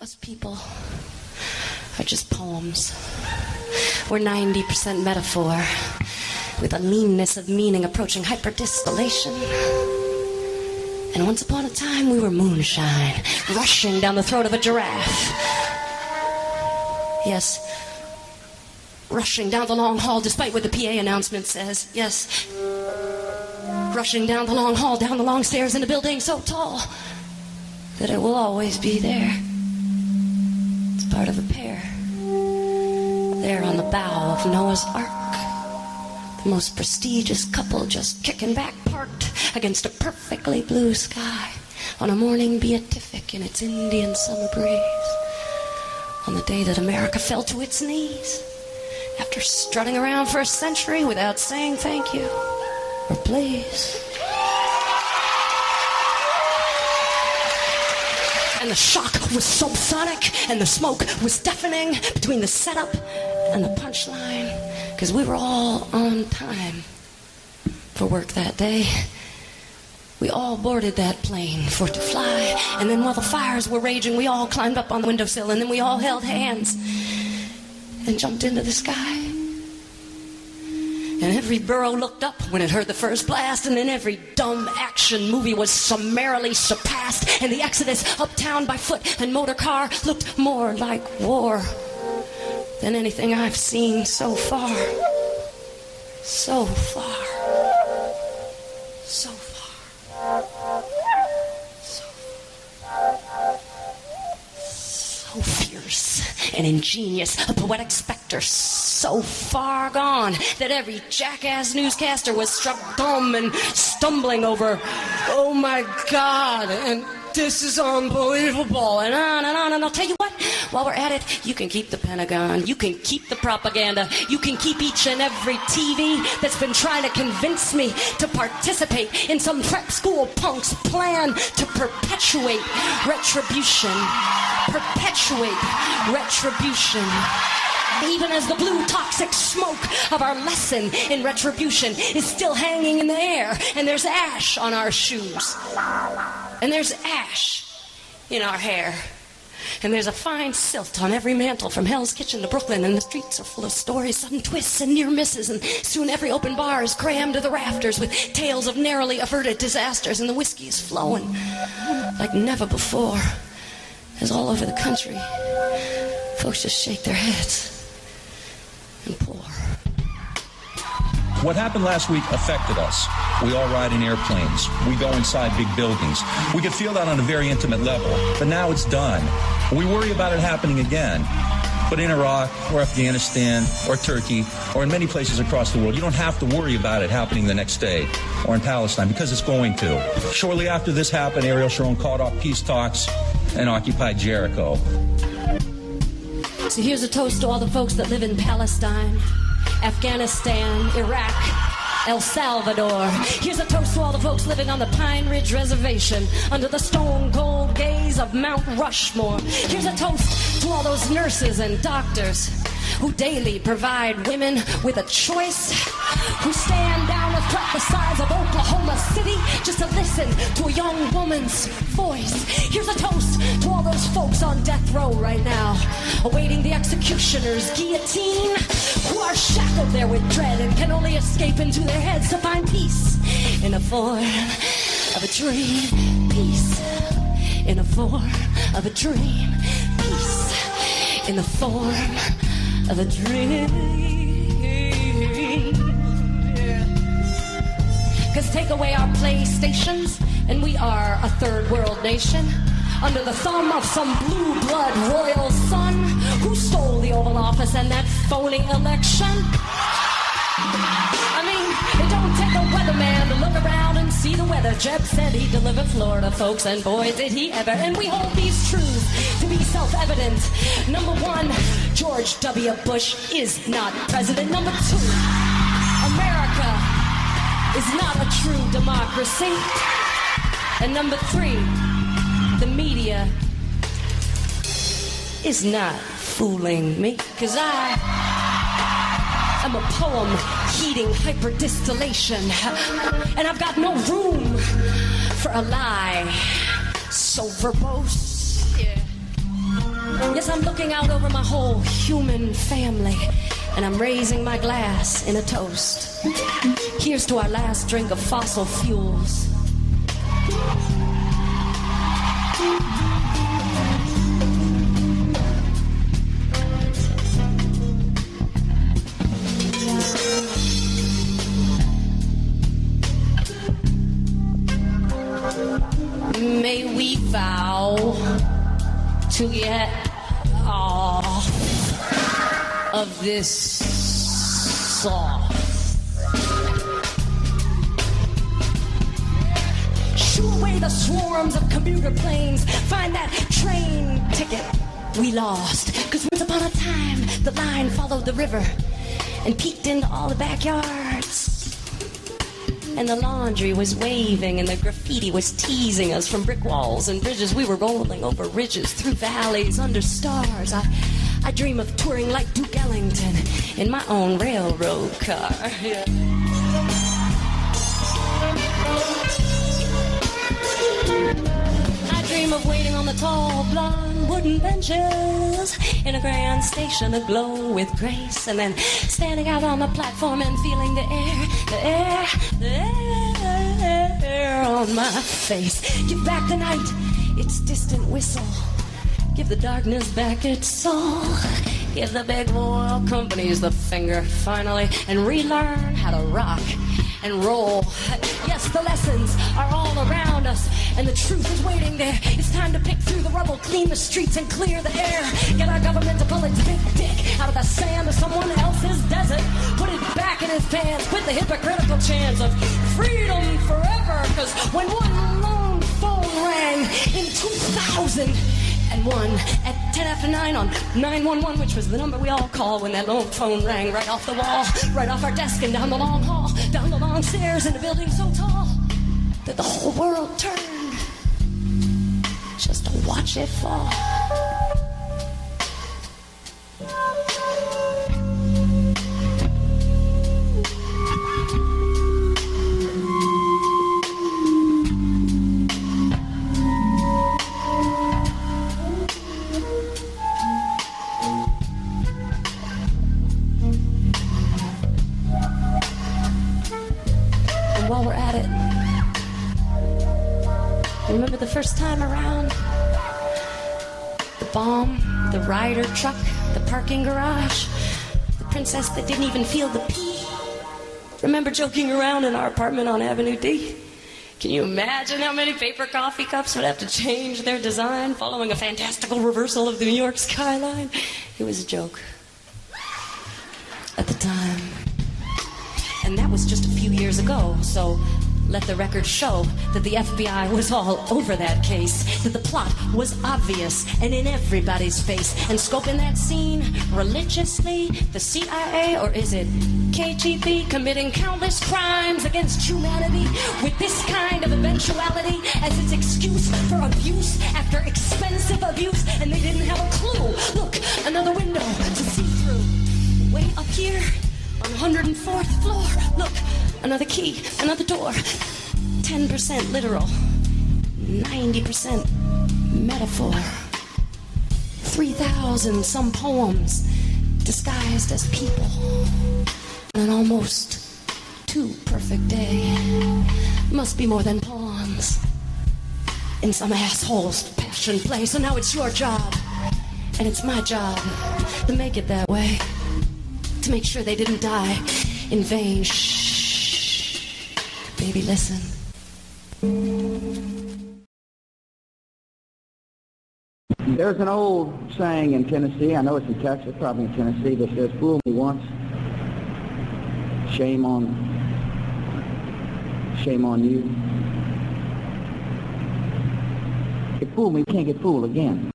Us people are just poems. We're 90% metaphor, with a leanness of meaning approaching hyperdistillation. And once upon a time, we were moonshine, rushing down the throat of a giraffe. Yes, rushing down the long hall, despite what the PA announcement says. Yes, rushing down the long hall, down the long stairs in a building so tall that it will always be there. It's part of a pair. There on the bow of Noah's Ark, the most prestigious couple just kicking back, parked against a perfectly blue sky on a morning beatific in its Indian summer breeze, on the day that America fell to its knees after strutting around for a century without saying thank you or please. And the shock was subsonic, and the smoke was deafening between the setup and the punchline, because we were all on time for work that day. We all boarded that plane for it to fly, and then while the fires were raging, we all climbed up on the windowsill, and then we all held hands and jumped into the sky. And every burro looked up when it heard the first blast, and then every dumb action movie was summarily surpassed, and the exodus uptown by foot and motor car looked more like war than anything I've seen so far. So far. So far. So fierce and ingenious, a poetic specter so far gone that every jackass newscaster was struck dumb and stumbling over, oh my God, and this is unbelievable, and on and on. And I'll tell you what, while we're at it, you can keep the Pentagon, you can keep the propaganda, you can keep each and every TV that's been trying to convince me to participate in some prep school punk's plan to perpetuate retribution. Perpetuate retribution. Even as the blue toxic smoke of our lesson in retribution is still hanging in the air, and there's ash on our shoes, and there's ash in our hair, and there's a fine silt on every mantle from Hell's Kitchen to Brooklyn, and the streets are full of stories, sudden twists and near misses, and soon every open bar is crammed to the rafters with tales of narrowly averted disasters, and the whiskey is flowing like never before, as all over the country folks just shake their heads and pour. What happened last week affected us. We all ride in airplanes. We go inside big buildings. We could feel that on a very intimate level. But now it's done. We worry about it happening again. But in Iraq or Afghanistan or Turkey or in many places across the world, you don't have to worry about it happening the next day, or in Palestine, because it's going to. Shortly after this happened, Ariel Sharon called off peace talks and occupied Jericho. So here's a toast to all the folks that live in Palestine, Afghanistan, Iraq, El Salvador. Here's a toast to all the folks living on the Pine Ridge Reservation under the stone-cold gaze of Mount Rushmore. Here's a toast to all those nurses and doctors who daily provide women with a choice, who stand down a threat the size of Oklahoma City just to listen to a young woman's voice. Here's a toast to all those folks on death row right now, awaiting the executioner's guillotine, who are shackled there with dread and can only escape into their heads to find peace in the form of a dream. Peace in the form of a dream. Peace in the form of a dream. 'Cause take away our PlayStations and we are a third world nation under the thumb of some blue blood royal son who stole the Oval Office and that phony election. I mean, it don't take a weatherman to look around and see the weather. Jeb said he'd deliver Florida, folks, and boy, did he ever. And we hold these truths to be self-evident. Number one, George W. Bush is not president. Number two, America is not a true democracy. And number three, the media is not fooling me, 'cause I'm a poem heating hyperdistillation, and I've got no room for a lie so verbose. Yeah. Yes, I'm looking out over my whole human family, and I'm raising my glass in a toast. Here's to our last drink of fossil fuels. May we vow to get off of this soft. Shoo away the swarms of commuter planes. Find that train ticket we lost. 'Cause once upon a time, the line followed the river and peeked into all the backyards. And the laundry was waving and the graffiti was teasing us from brick walls and bridges. We were rolling over ridges, through valleys, under stars. I dream of touring like Duke Ellington in my own railroad car. Yeah. I dream of waiting on the tall, blonde wooden benches in a grand station aglow with grace, and then standing out on the platform and feeling the air on my face. Give back the night its distant whistle. Give the darkness back its soul. Give the big oil companies the finger finally, and relearn how to rock and roll. Yes, the lessons are all around us, and the truth is waiting there. It's time to pick through the rubble, clean the streets, and clear the air. Get our government to pull its big dick out of the sand of someone else's desert. Put it back in his pants. Quit the hypocritical chants of freedom forever. 'Cause when one lone phone rang in 2001 at 10 after 9 on 911, which was the number we all call when that lone phone rang, right off the wall, right off our desk, and down the long hall, down the long stairs, in a building so tall that the whole world turned just to watch it fall. While we're at it, remember the first time around? The bomb, the rider truck, the parking garage, the princess that didn't even feel the pee. Remember joking around in our apartment on Avenue D? Can you imagine how many paper coffee cups would have to change their design following a fantastical reversal of the New York skyline? It was a joke at the time. And that was just a few years ago, so let the record show that the FBI was all over that case, that the plot was obvious and in everybody's face. And scoping that scene religiously, the CIA, or is it KGB, committing countless crimes against humanity with this kind of eventuality as its excuse for abuse after expensive abuse, and they didn't have a clue. Look, another window to see through. Way up here, on the 104th floor, look, another key, another door. 10% literal, 90% metaphor. 3,000 some poems disguised as people. And an almost too perfect day. Must be more than pawns in some asshole's passion play. So now it's your job, and it's my job to make it that way. To make sure they didn't die in vain. Shh, baby, listen. There's an old saying in Tennessee, I know it's in Texas, probably in Tennessee, that says, fool me once, shame on you. Get fooled me, you can't get fooled again.